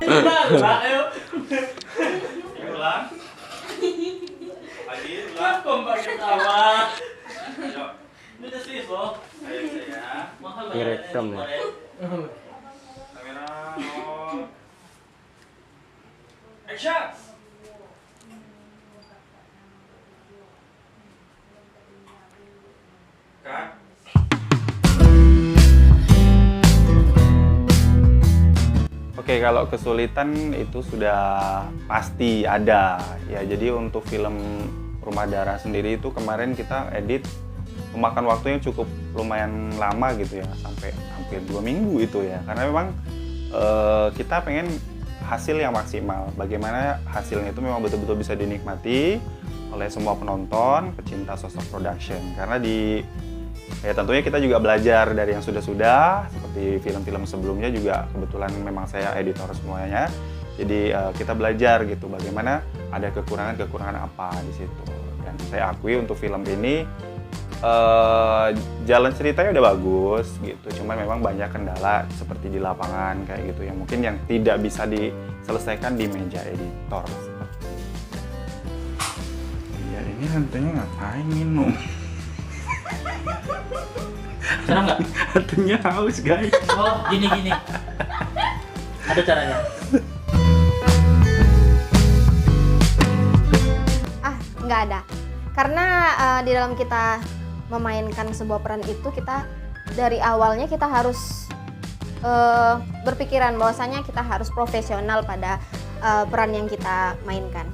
Ulang, ayo. Ulang. Lagi, ulang. Kompak ketawa. Ayo. Ini udah serius loh. Ayo saya. Mahal Direkam ya. Kamera on. Action. Cut. Oke, kalau kesulitan itu sudah pasti ada ya. Jadi untuk film Rumah Darah sendiri itu kemarin kita edit memakan waktu yang cukup lumayan lama gitu ya, sampai hampir 2 minggu itu ya. Karena memang kita pengen hasil yang maksimal. Bagaimana hasilnya itu memang betul-betul bisa dinikmati oleh semua penonton, pecinta sosok production. Karena ya tentunya kita juga belajar dari yang sudah-sudah, seperti film-film sebelumnya juga kebetulan memang saya editor semuanya. Jadi kita belajar gitu bagaimana ada kekurangan-kekurangan apa di situ. Dan saya akui untuk film ini jalan ceritanya udah bagus gitu. Cuma memang banyak kendala seperti di lapangan kayak gitu yang mungkin yang tidak bisa diselesaikan di meja editor. Iya, ini hantunya ngapain minum? Senang nggak? Hantunya haus guys. Oh, gini. Ada caranya. Nggak ada. Karena di dalam kita memainkan sebuah peran itu, kita dari awalnya kita harus berpikiran bahwasanya kita harus profesional pada peran yang kita mainkan.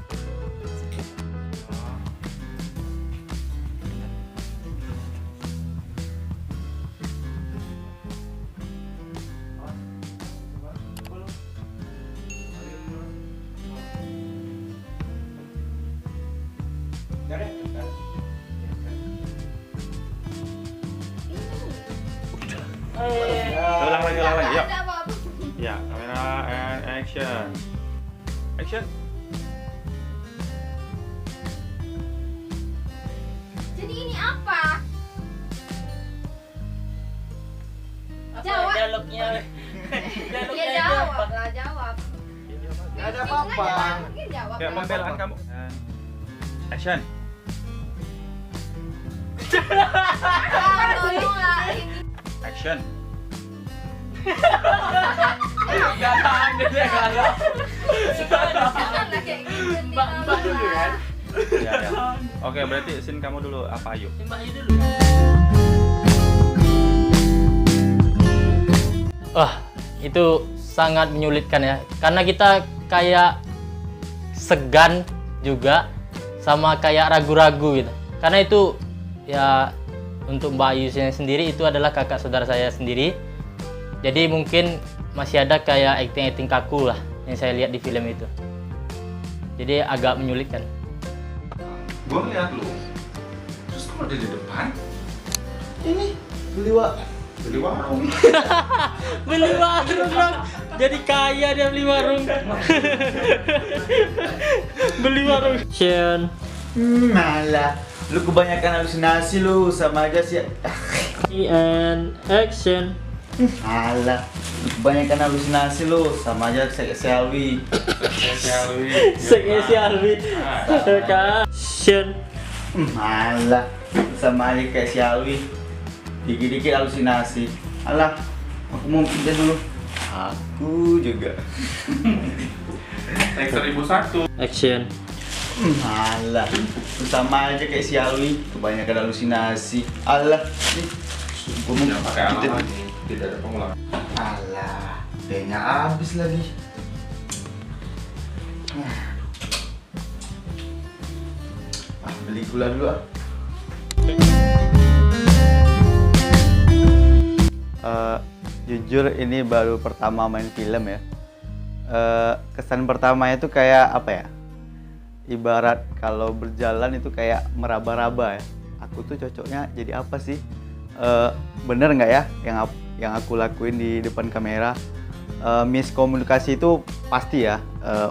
Ulang lagi. Yuk. Ya, kamera and action. Action. Jadi ini apa? Jawab. Dialognya. Ya jawab lah, jawab. Gak ada apa-apa. Mungkin jawab. Ya, pembelaan kamu. Action. Tolong lah ini. Action. Gak ada dia gak ada. Jangan lah kayak gitu. Mbak dulu kan. Ya. Oke, berarti scene kamu dulu apa Ayu? Mbak Ayu dulu. Wah, itu sangat menyulitkan ya. Karena kita kayak segan juga sama kayak ragu-ragu gitu. Karena itu ya untuk Mbak Ayu sendiri itu adalah kakak saudara saya sendiri. Jadi mungkin masih ada kayak acting kaku lah yang saya lihat di film itu. Jadi agak menyulitkan. Gue ngeliat lu, terus kamu ada di depan. Ini beli warung. Beli warung dong. Jadi kaya dia beli warung. Beli warung. Action. Malah, lu kebanyakan halusinasi lu, sama aja sih. And action. Alah, lu kebanyakan halusinasi lu, sama aja kayak si Alwi. Alwi. Action. Alah, sama aja kayak si Alwi. Dikit-dikit halusinasi. Alah, aku mau pindah dulu. Aku juga. Take 1001. Action. Alah, lu sama aja kayak si Alwi, kebanyakan halusinasi. Alah, nih, gua mau Jangan pakai pindah alamat. dulu. Tidak ada pengulangan. Alah, kayaknya habis lagi. Beli gula dulu ah. Jujur ini baru pertama main film ya. Kesan pertama itu kayak apa ya? Ibarat kalau berjalan itu kayak meraba-raba ya. Aku tuh cocoknya jadi apa sih? Bener nggak ya yang aku lakuin di depan kamera? Miskomunikasi itu pasti ya.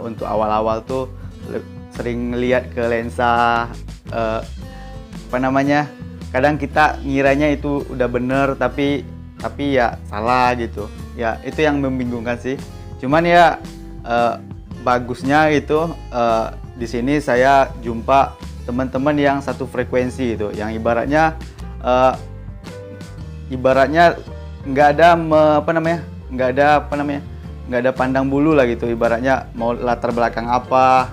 Untuk awal-awal tuh sering lihat ke lensa, apa namanya? Kadang kita ngiranya itu udah bener tapi ya salah gitu. Ya itu yang membingungkan sih. Cuman ya bagusnya itu di sini saya jumpa teman-teman yang satu frekuensi gitu, yang ibaratnya nggak ada pandang bulu lah gitu, ibaratnya mau latar belakang apa.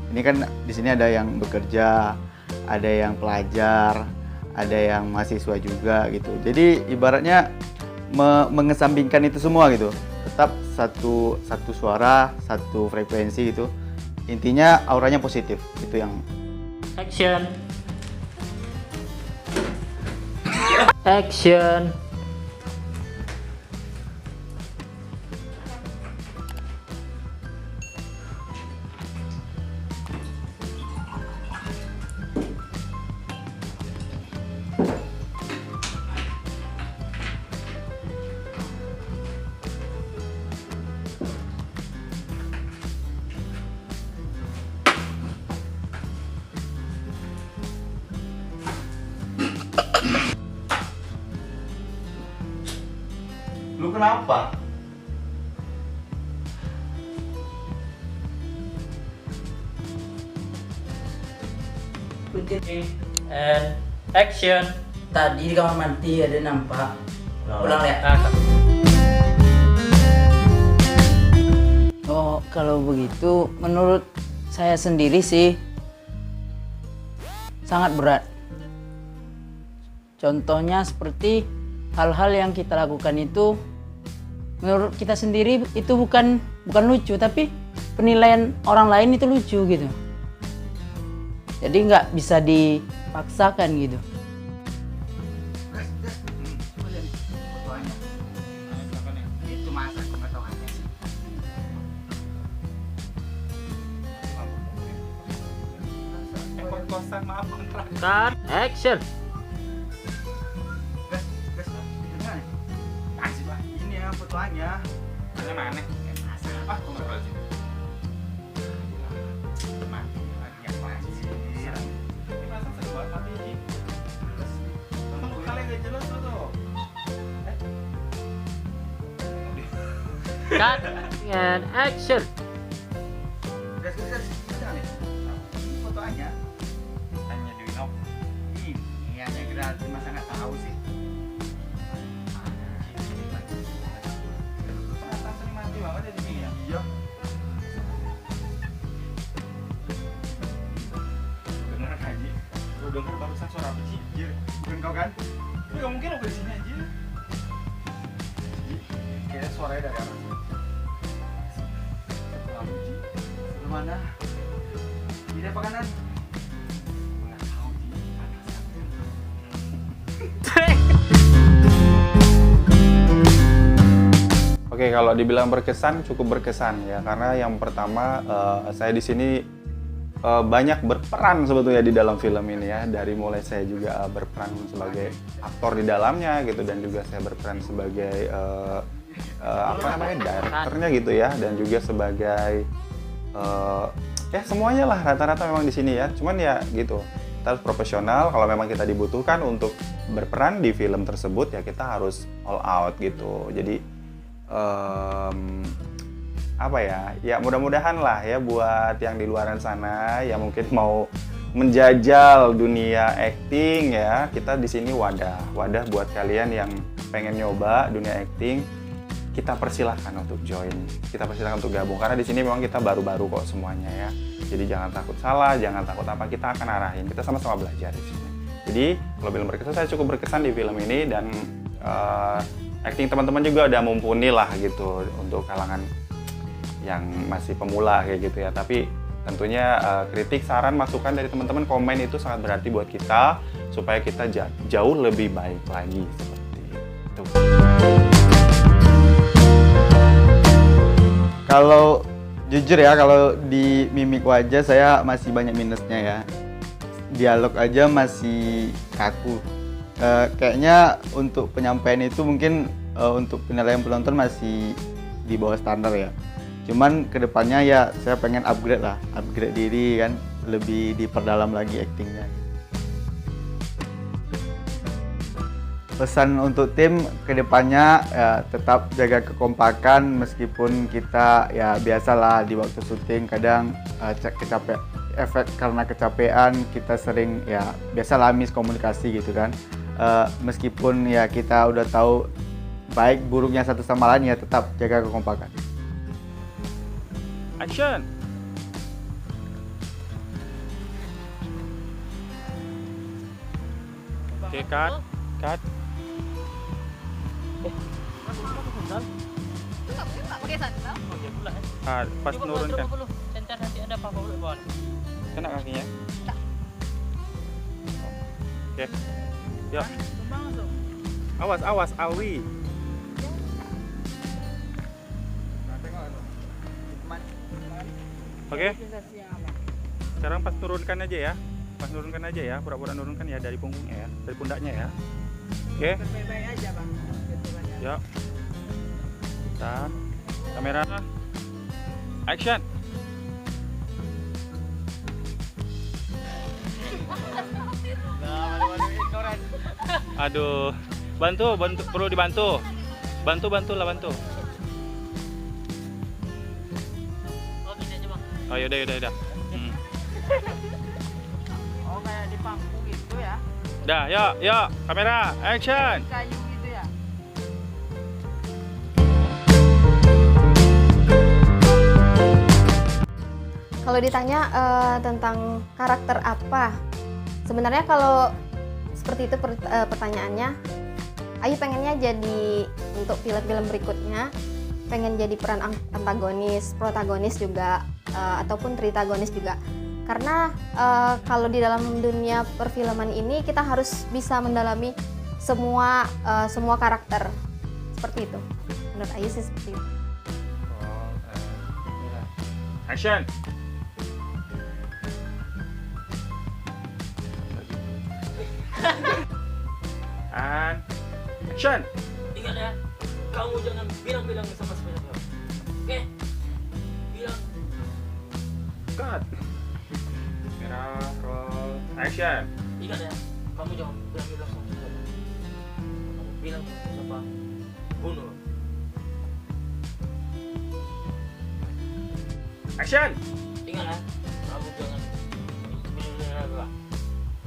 Ini kan di sini ada yang bekerja, ada yang pelajar, ada yang mahasiswa juga gitu. Jadi ibaratnya mengesampingkan itu semua gitu, tetap satu suara, satu frekuensi gitu. Intinya auranya positif, itu yang Action. Action. Lu kenapa? And action. Tadi di kamar mandi ada nampak. Ulang lihat. Oh, kalau begitu menurut saya sendiri sih sangat berat. Contohnya seperti hal-hal yang kita lakukan itu menurut kita sendiri itu bukan lucu, tapi penilaian orang lain itu lucu gitu. Jadi nggak bisa dipaksakan gitu. Itu masa pengetahuannya sih. Kosan maaf kontrak. Cut. Action. Kasih Pak, ini ya fotonya. Mana? Ah, kok nggak berhasil? Mati lagi yang pasti. Ini masa sering banget mati ini. Emang kalian nggak jelas tuh. Cut. And action. Gas, jangan nih. Ini fotonya. Hanya di Winop. Ini hanya gratis, masa nggak tahu sih. Ternyata sering mati banget ya di sini ya. Iya. Beneran Haji. Gue denger barusan suara apa sih? Iya, bukan kau kan? Tapi nggak mungkin lo di sini aja. Kayaknya suaranya dari atas. Sebelah mana? Kiri apa kanan? Nggak tahu Ji. Oke, kalau dibilang berkesan, cukup berkesan ya, karena yang pertama saya di sini banyak berperan sebetulnya di dalam film ini ya. Dari mulai saya juga berperan sebagai aktor di dalamnya gitu, dan juga saya berperan sebagai directornya gitu ya, dan juga sebagai ya semuanya lah, rata-rata memang di sini ya. Cuman ya gitu, kita harus profesional. Kalau memang kita dibutuhkan untuk berperan di film tersebut ya kita harus all out gitu. Jadi apa ya mudah-mudahan lah ya buat yang di luaran sana yang mungkin mau menjajal dunia acting ya, kita di sini wadah buat kalian yang pengen nyoba dunia acting. Kita persilahkan untuk join, kita persilahkan untuk gabung, karena di sini memang kita baru-baru kok semuanya ya. Jadi jangan takut salah, jangan takut apa, kita akan arahin, kita sama-sama belajar di sini. Jadi kalau film berkesan, saya cukup berkesan di film ini, dan acting teman-teman juga udah mumpuni lah gitu untuk kalangan yang masih pemula kayak gitu ya. Tapi tentunya kritik, saran, masukan dari teman-teman, komen itu sangat berarti buat kita supaya kita jauh lebih baik lagi seperti itu. Kalau jujur ya, kalau di mimik wajah saya masih banyak minusnya ya. Dialog aja masih kaku. Kayaknya untuk penyampaian itu mungkin untuk penilaian penonton masih di bawah standar ya. Cuman kedepannya ya saya pengen upgrade diri kan, lebih diperdalam lagi aktingnya. pesan untuk tim kedepannya ya, tetap jaga kekompakan meskipun kita ya biasalah di waktu syuting kadang efek karena kecapean kita sering ya biasalah miskomunikasi gitu kan. Meskipun ya kita udah tahu baik buruknya satu sama lain ya tetap jaga kekompakan. Action. Oke, cut. Pas nurunkan. Center nanti ada apa bawah. Kena kakinya. Oke. Yuk. Awas, awi. Oke. Sekarang pas turunkan aja ya. Pura-pura nurunkan ya dari punggungnya ya, dari pundaknya ya. Oke. Yuk. Dan kamera. Action. Aduh, bantu, perlu dibantu. Bantulah. Oh, gini aja, Bang. Oh, yaudah. Oh, kayak di panggung gitu ya. Udah, yuk, kamera, action. Kayu gitu ya. Kalau ditanya tentang karakter apa, sebenarnya kalau seperti itu pertanyaannya, Ayu pengennya jadi untuk film-film berikutnya pengen jadi peran antagonis, protagonis juga, ataupun tritagonis juga. Karena kalau di dalam dunia perfilman ini kita harus bisa mendalami semua karakter seperti itu. Menurut Ayu sih seperti itu. Action. And action. Ingat ya, kamu jangan bilang sama siapa-siapa. Oke? Bilang. Cut. Kamera, roll, action. Ingat ya, kamu jangan bilang sama siapa. Kamu bilang sama siapa, bunuh. Action. Ingat ya, kamu jangan bilang.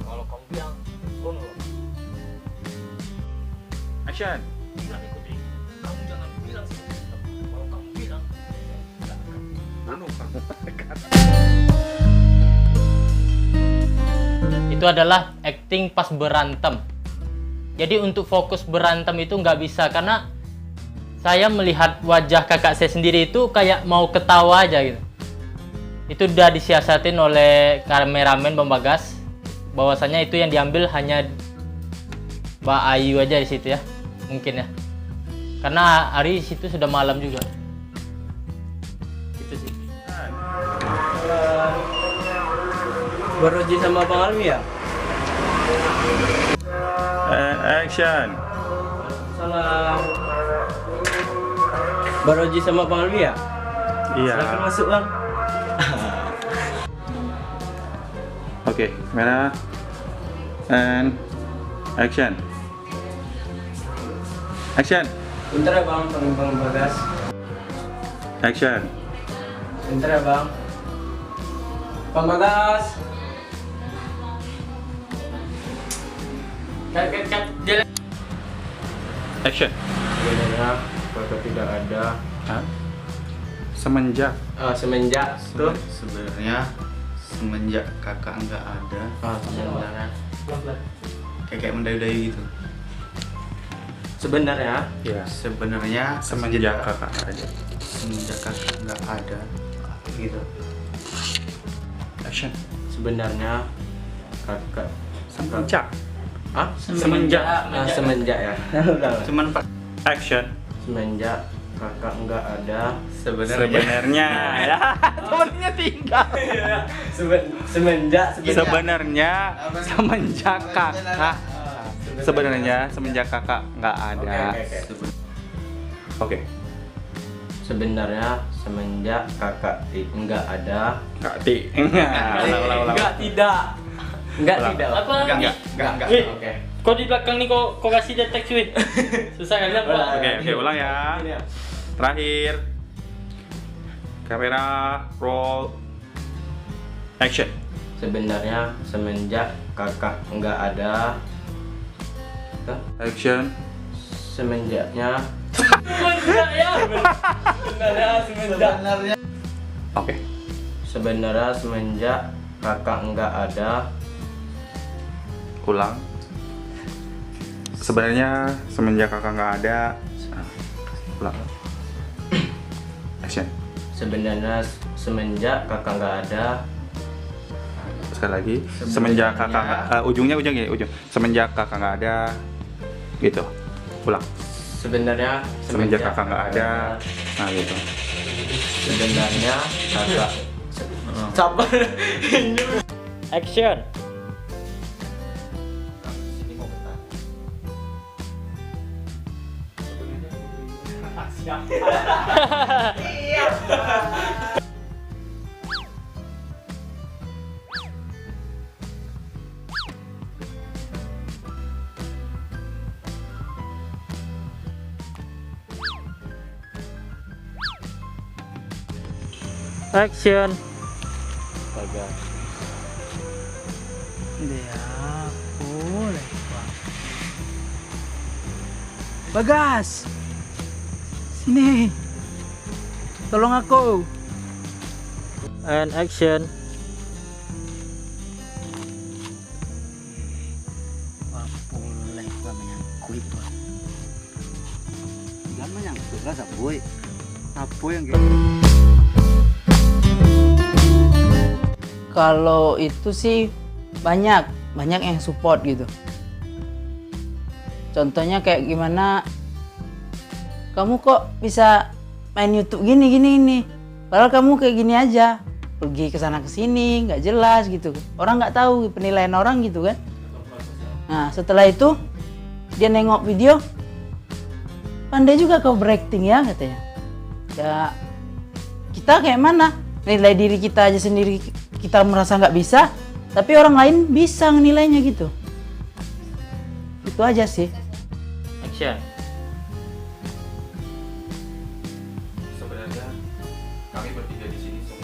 Kalau kamu bilang, bunuh. Action. Ingat ikuti, kamu jangan bilang sama siapa. Kalau kamu bilang, tidak akan bunuh kamu. Itu adalah acting pas berantem. Jadi untuk fokus berantem itu nggak bisa, karena saya melihat wajah kakak saya sendiri itu kayak mau ketawa aja gitu. Itu udah disiasatin oleh kameramen Bang Bagas, bahwasanya itu yang diambil hanya Mbak Ayu aja di situ ya, mungkin ya. Karena hari situ sudah malam juga. Gitu sih. Baroji sama Bang Alwi ya? And action. Salam. Baroji sama Bang Alwi ya? Iya. Silakan masuk Bang. Oke, kamera. And action. Action. Bentar ya Bang, Bang Bagas. Action. Bentar ya Bang. Bang Bagas. Cut, jalan. Action. Sebenarnya kakak tidak ada. Hah? Semenjak. Semenjak tuh. Sebenarnya semenjak kakak nggak ada, Sebenarnya. kayak mendayu-dayu gitu. Sebenarnya. Ya. Sebenarnya Semenjak kakak aja. semenjak kakak nggak ada gitu. Action. Sebenarnya kakak. Semenjak. Ah? Semenjak. Semenjak ya. Cuman Pak, Action. Semenjak kakak nggak ada. Sebenarnya. Ya. Temennya tinggal. Semenjak Sebenarnya semenjak kakak. Sebenarnya semenjak kakak nggak ada. Oke. Sebenarnya semenjak kakak nggak ada. Kak Ti. Ulang. Enggak tidak. Enggak Ulang. tidak. Apa lagi? enggak. Oke. Kok di belakang nih kok kasih deteksi weh. Susah kali apa? Oke, ulang ya. Terakhir. Kamera roll action. Sebenarnya semenjak kakak nggak ada. Action. Semenjaknya Oke. sebenarnya semenjak kakak nggak ada. Ulang. Sebenarnya semenjak kakak nggak ada. Ulang. Action. Sebenarnya semenjak kakak nggak ada. Sekali lagi. Semenjak kakak nggak- ujungnya gini, ujung. Semenjak kakak nggak ada. Gitu. Ulang. Sebenarnya Semenjak kakak nggak ada. Nah gitu. Sebenarnya kakak sabar. Action. Action. Ya, boleh Bang. Bagas, sini, tolong aku. And action. Wah, boleh Bang menyangkut Bang. Jangan menyangkut lah, Saboy. Apa yang kalau itu sih banyak yang support gitu. Contohnya kayak gimana, kamu kok bisa main YouTube gini. Padahal kamu kayak gini aja, pergi ke sana ke sini nggak jelas gitu. Orang nggak tahu penilaian orang gitu kan. Nah setelah itu dia nengok video, pandai juga kau berakting ya katanya. Ya kita kayak mana? Nilai diri kita aja sendiri kita merasa nggak bisa, tapi orang lain bisa nilainya gitu. Itu aja sih. Action. Sebenarnya kami bertiga di sini sangat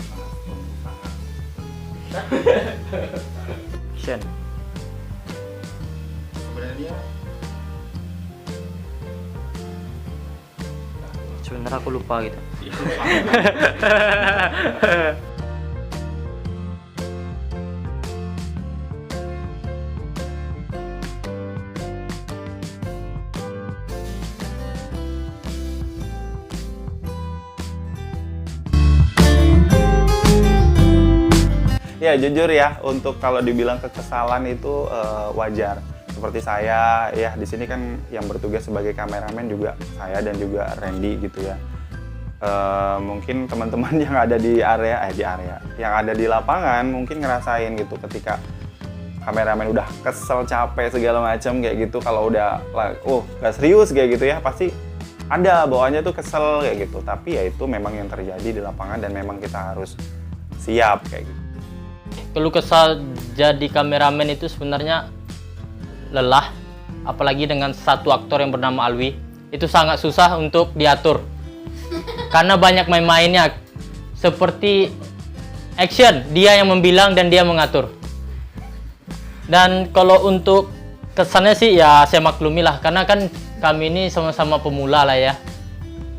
Action. sebenarnya Sebenarnya aku lupa gitu. ya jujur ya, untuk kalau dibilang kekesalan itu wajar. Seperti saya ya, di sini kan yang bertugas sebagai kameramen juga saya dan juga Randy gitu ya. Mungkin teman-teman yang ada di area yang ada di lapangan mungkin ngerasain gitu ketika kameramen udah kesel, capek segala macam kayak gitu. Kalau udah gak serius kayak gitu ya, pasti ada bawaannya tuh kesel kayak gitu. Tapi ya itu memang yang terjadi di lapangan dan memang kita harus siap kayak gitu. Keluh kesal jadi kameramen itu sebenarnya lelah, apalagi dengan satu aktor yang bernama Alwi. Itu sangat susah untuk diatur karena banyak main-mainnya. Seperti action, dia yang membilang dan dia mengatur. Dan kalau untuk kesannya sih ya saya maklumi lah, karena kan kami ini sama-sama pemula lah ya.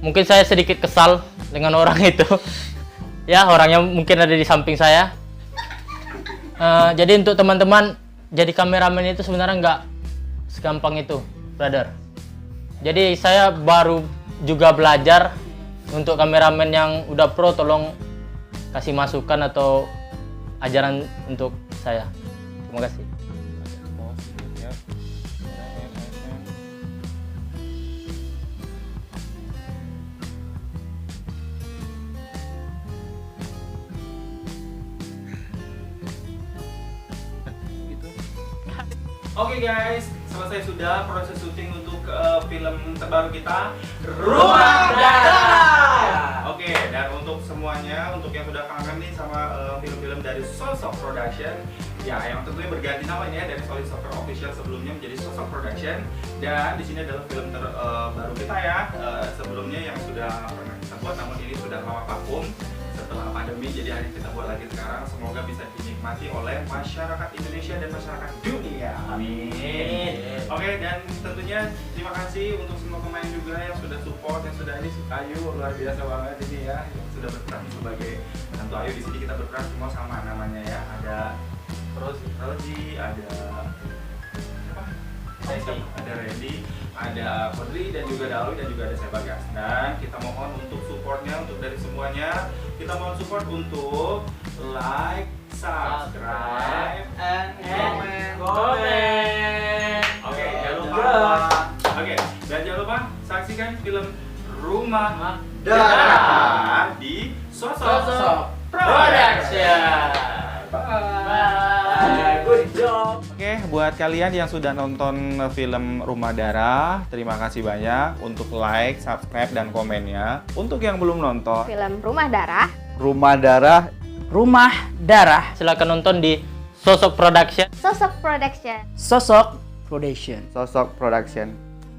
Mungkin saya sedikit kesal dengan orang itu. Ya, orangnya mungkin ada di samping saya. Jadi untuk teman-teman, jadi kameramen itu sebenarnya nggak segampang itu, brother. Jadi saya baru juga belajar. Untuk kameramen yang udah pro, tolong kasih masukan atau ajaran untuk saya. Terima kasih. Oke guys, selesai sudah proses syuting untuk film terbaru kita, Rumah Darah. Oke, dan untuk semuanya, untuk yang sudah kangen nih sama film-film dari Sosok Production, Ya, yang tentunya berganti nama ini ya dari Solid Soccer Official sebelumnya menjadi Sosok Production. Dan di sini adalah film terbaru kita ya. Sebelumnya yang sudah pernah kita buat, namun ini sudah lama vakum setelah pandemi. Jadi hari kita buat lagi sekarang. Semoga bisa dinikmati oleh masyarakat Indonesia dan masyarakat dunia. Amin. Oke, dan tentunya terima kasih untuk semua pemain juga yang sudah support, yang sudah ini. Ayu luar biasa banget ini ya, yang sudah berperan sebagai Tentu Ayu. Di sini kita berperan semua sama namanya ya. Ada Rozi, ada ada Randy, ada Kodri, dan juga Dalu, dan juga ada saya Bagas. Dan kita mohon untuk supportnya, untuk dari semuanya kita mohon support untuk like, subscribe, and comment. Oke, jangan lupa. Oke, dan jangan lupa saksikan film Rumah Darah di Sosok Production. Bye. Good job. Oke, buat kalian yang sudah nonton film Rumah Darah, terima kasih banyak untuk like, subscribe, dan komennya. Untuk yang belum nonton Film Rumah Darah. Rumah Darah. Rumah Darah. Silakan nonton di Sosok Production. Sosok Production. Sosok Production. Sosok Production.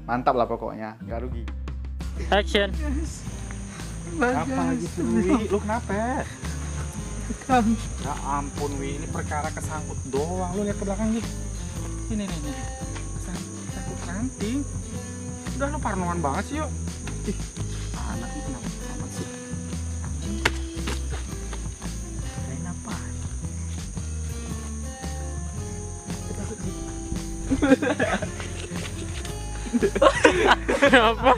Mantap lah pokoknya, nggak rugi. Action. apa gitu, Wi? Lu kenapa? Ya ampun, Wi, ini perkara kesangkut doang. Lu lihat ke belakang nih. Ini nih. Kesangkut ranting. Udah, lu parnoan banget sih, yuk. Ih, anak ini kenapa amat sih? Kirain apa? Apa?